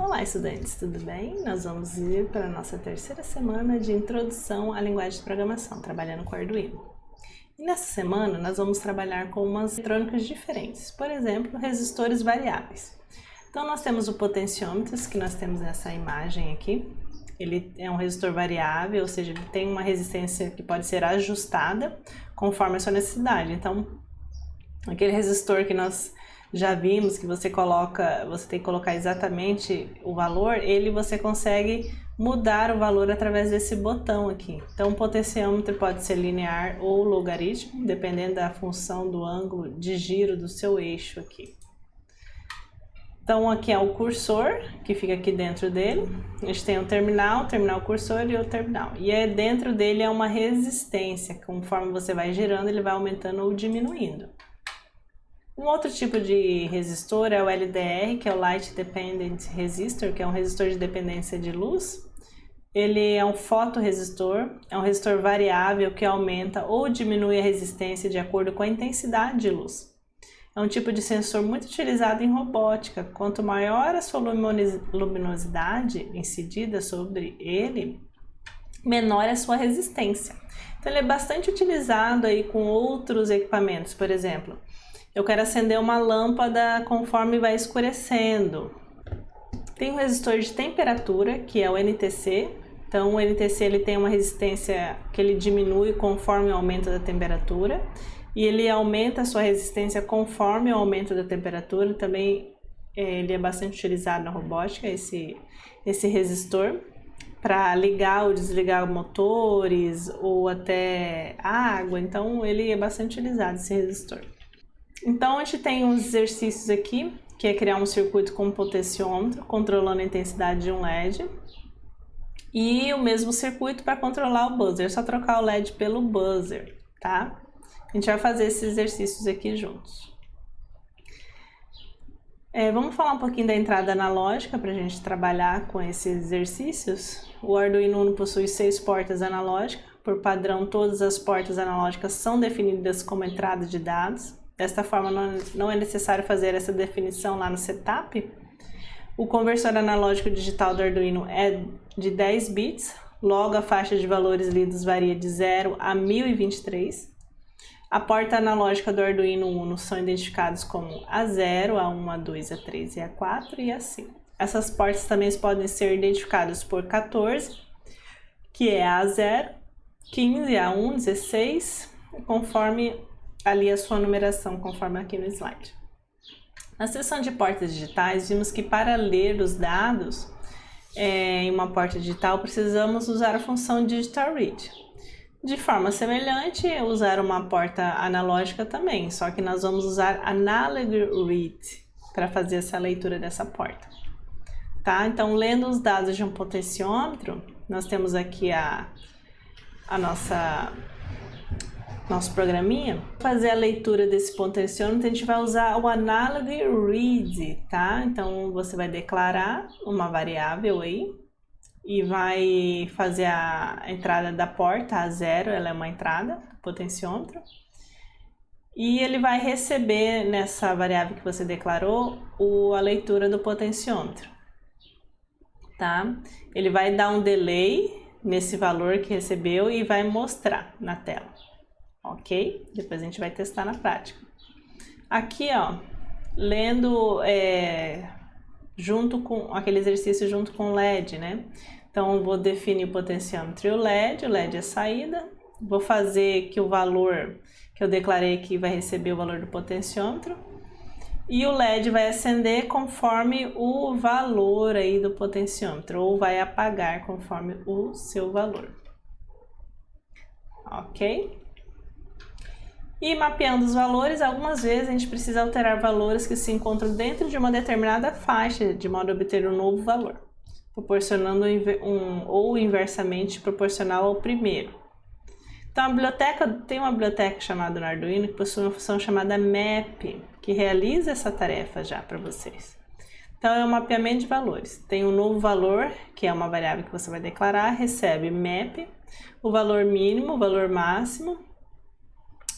Olá, estudantes, tudo bem? Nós vamos ir para a nossa terceira semana de Introdução à Linguagem de Programação, trabalhando com Arduino. E nessa semana, nós vamos trabalhar com umas eletrônicas diferentes, por exemplo, resistores variáveis. Então, nós temos o potenciômetro, que nós temos nessa imagem aqui. Ele é um resistor variável, ou seja, ele tem uma resistência que pode ser ajustada conforme a sua necessidade. Então, aquele resistor que nós já vimos que você tem que colocar exatamente o valor, você consegue mudar o valor através desse botão aqui. Então o potenciômetro pode ser linear ou logaritmo, dependendo da função do ângulo de giro do seu eixo aqui. Então aqui é o cursor, que fica aqui dentro dele. A gente tem o terminal cursor e o terminal. E dentro dele é uma resistência, conforme você vai girando ele vai aumentando ou diminuindo. Um outro tipo de resistor é o LDR, que é o Light Dependent Resistor, que é um resistor de dependência de luz. Ele é um fotorresistor, é um resistor variável que aumenta ou diminui a resistência de acordo com a intensidade de luz. É um tipo de sensor muito utilizado em robótica. Quanto maior a sua luminosidade incidida sobre ele, menor é a sua resistência. Então ele é bastante utilizado aí com outros equipamentos, por exemplo. Eu quero acender uma lâmpada conforme vai escurecendo. Tem um resistor de temperatura, que é o NTC. Então o NTC ele tem uma resistência que ele diminui conforme o aumento da temperatura. E ele aumenta a sua resistência conforme o aumento da temperatura. Também ele é bastante utilizado na robótica, esse resistor, para ligar ou desligar motores ou até água. Então ele é bastante utilizado, esse resistor. Então a gente tem uns exercícios aqui, que é criar um circuito com um potenciômetro, controlando a intensidade de um LED. E o mesmo circuito para controlar o buzzer, é só trocar o LED pelo buzzer, tá? A gente vai fazer esses exercícios aqui juntos. Vamos falar um pouquinho da entrada analógica para a gente trabalhar com esses exercícios. O Arduino Uno possui 6 portas analógicas. Por padrão, todas as portas analógicas são definidas como entrada de dados. Desta forma, não é necessário fazer essa definição lá no setup. O conversor analógico digital do Arduino é de 10 bits, logo a faixa de valores lidos varia de 0 a 1023. A porta analógica do Arduino Uno são identificados como A0, A1, A2, A3 e A4 e A5. Essas portas também podem ser identificadas por 14, que é A0, 15, A1, 16, conforme ali a sua numeração, conforme aqui no slide. Na seção de portas digitais, vimos que para ler os dados em uma porta digital, precisamos usar a função Digital Read. De forma semelhante, usar uma porta analógica também, só que nós vamos usar Analog Read para fazer essa leitura dessa porta. Tá? Então, lendo os dados de um potenciômetro, nós temos aqui nosso programinha. Para fazer a leitura desse potenciômetro, a gente vai usar o Analog Read, tá? Então, você vai declarar uma variável aí e vai fazer a entrada da porta, A0, ela é uma entrada do potenciômetro. E ele vai receber nessa variável que você declarou a leitura do potenciômetro, tá? Ele vai dar um delay nesse valor que recebeu e vai mostrar na tela. Ok? Depois a gente vai testar na prática. Aqui, ó, lendo junto com aquele exercício junto com o LED, né? Então, eu vou definir o potenciômetro e o LED é a saída. Vou fazer que o valor que eu declarei aqui vai receber o valor do potenciômetro. E o LED vai acender conforme o valor aí do potenciômetro, ou vai apagar conforme o seu valor. Ok? E mapeando os valores, algumas vezes a gente precisa alterar valores que se encontram dentro de uma determinada faixa, de modo a obter um novo valor, proporcionando ou inversamente proporcional ao primeiro. Então tem uma biblioteca chamada no Arduino que possui uma função chamada map, que realiza essa tarefa já para vocês. Então é um mapeamento de valores. Tem um novo valor, que é uma variável que você vai declarar, recebe map, o valor mínimo, o valor máximo,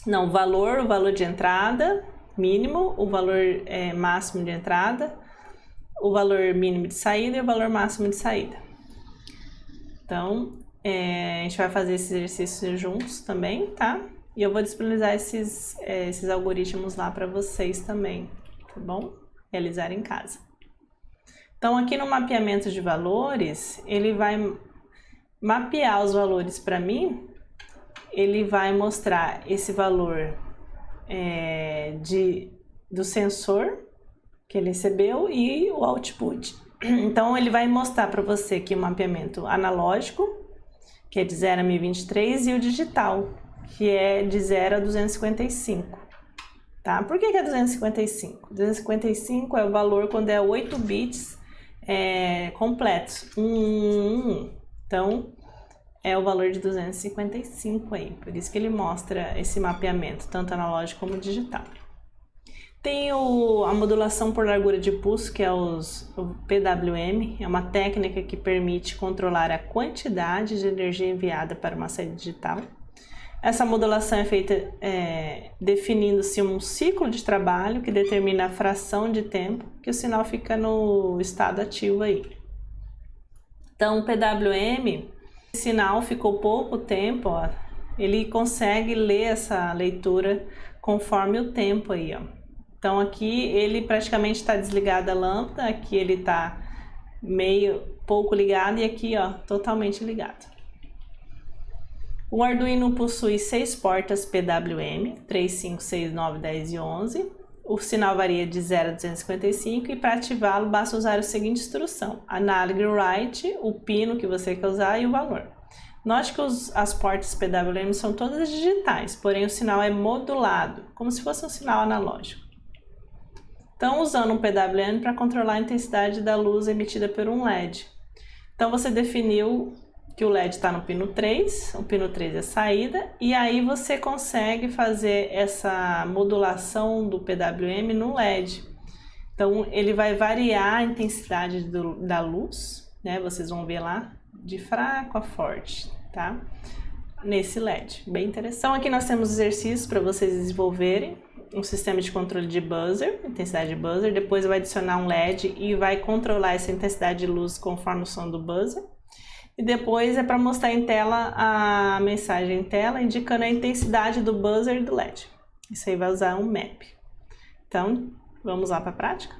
o valor de entrada mínimo, o valor máximo de entrada, o valor mínimo de saída e o valor máximo de saída. Então, a gente vai fazer esse exercício juntos também, tá? E eu vou disponibilizar esses algoritmos lá para vocês também, tá bom? Realizar em casa. Então, aqui no mapeamento de valores, ele vai mapear os valores para mim. Ele vai mostrar esse valor do sensor que ele recebeu e o output. Então, ele vai mostrar para você aqui o mapeamento analógico, que é de 0 a 1023, e o digital, que é de 0 a 255. Tá? Por que é 255? 255 é o valor quando é 8 bits completos. Então, é o valor de 255 aí. Por isso que ele mostra esse mapeamento, tanto analógico como digital. Tem a modulação por largura de pulso, que é o PWM. É uma técnica que permite controlar a quantidade de energia enviada para uma saída digital. Essa modulação é feita definindo-se um ciclo de trabalho que determina a fração de tempo que o sinal fica no estado ativo aí. Então, o PWM, o sinal ficou pouco tempo, ó, ele consegue ler essa leitura conforme o tempo aí, ó. Então, aqui ele praticamente está desligado a lâmpada, aqui ele está pouco ligado e aqui, ó, totalmente ligado. O Arduino possui 6 portas PWM, 3, 5, 6, 9, 10 e 11. O sinal varia de 0 a 255 e para ativá-lo basta usar a seguinte instrução: analog write, o pino que você quer usar e o valor. Note que as portas PWM são todas digitais, porém o sinal é modulado, como se fosse um sinal analógico. Então, usando um PWM para controlar a intensidade da luz emitida por um LED. Então, você definiu que o LED está no pino 3, o pino 3 é a saída, e aí você consegue fazer essa modulação do PWM no LED. Então, ele vai variar a intensidade da luz, né? Vocês vão ver lá, de fraco a forte, tá? Nesse LED, bem interessante. Então, aqui nós temos exercícios para vocês desenvolverem um sistema de controle de buzzer, intensidade de buzzer, depois vai adicionar um LED e vai controlar essa intensidade de luz conforme o som do buzzer. E depois é para mostrar em tela a mensagem em tela indicando a intensidade do buzzer e do LED. Isso aí vai usar um map. Então, vamos lá para a prática?